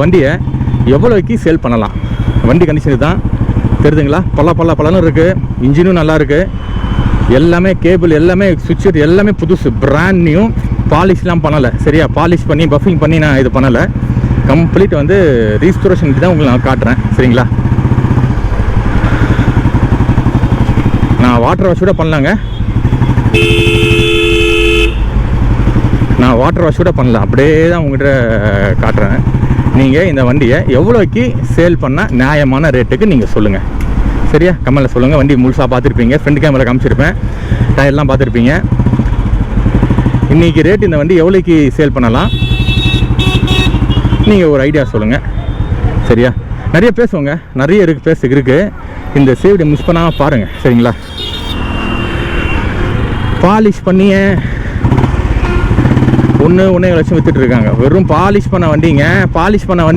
வண்டியை எவ்வளோக்கு சேல் பண்ணலாம்? வண்டி கண்டிஷன் தான் தெரியுதுங்களா? பல்லன்னு இருக்குது. இன்ஜினும் நல்லா இருக்குது. எல்லாமே கேபிள் எல்லாமே சுவிட்ச் எல்லாமே புதுசு, பிராண்ட் நியூ. பாலிஷ்லாம் பண்ணலை. சரியா? பாலிஷ் பண்ணி பஃபிங் பண்ணி நான் இது பண்ணலை. கம்ப்ளீட் வந்து ரீஸ்டோரேஷன் தான் உங்களுக்கு நான் காட்டுறேன். சரிங்களா? நான் வாட்டர் வாஷ் கூட பண்ணலாங்க. நான் வாட்டர் வாஷ் கூட பண்ணலாம். அப்படியே தான் உங்கள்கிட்ட காட்டுறேன். நீங்கள் இந்த வண்டியை எவ்வளோக்கு சேல் பண்ணால் நியாயமான ரேட்டுக்கு நீங்கள் சொல்லுங்கள். சரியா? கமெண்ட்டில் சொல்லுங்கள். வண்டி முழுசாக பார்த்துருப்பீங்க, ஃப்ரண்ட் கேமரா காமிச்சிருப்பேன், டயர்லாம் பார்த்துருப்பீங்க. இன்றைக்கி ரேட் இந்த வண்டி எவ்வளோக்கு சேல் பண்ணலாம் நீங்கள் ஒரு ஐடியா சொல்லுங்கள். சரியா? நிறைய பேசுவோங்க, நிறைய இருக்குது. இந்த சேவியை மிஸ் பண்ணாமல் பாருங்கள். சரிங்களா? பாலிஷ் பண்ணியே 1.5 லட்சம் விற்றுட்டு இருக்காங்க. வெறும் பாலிஷ் பண்ண வண்டிங்க. பாலிஷ் பண்ண வண்டி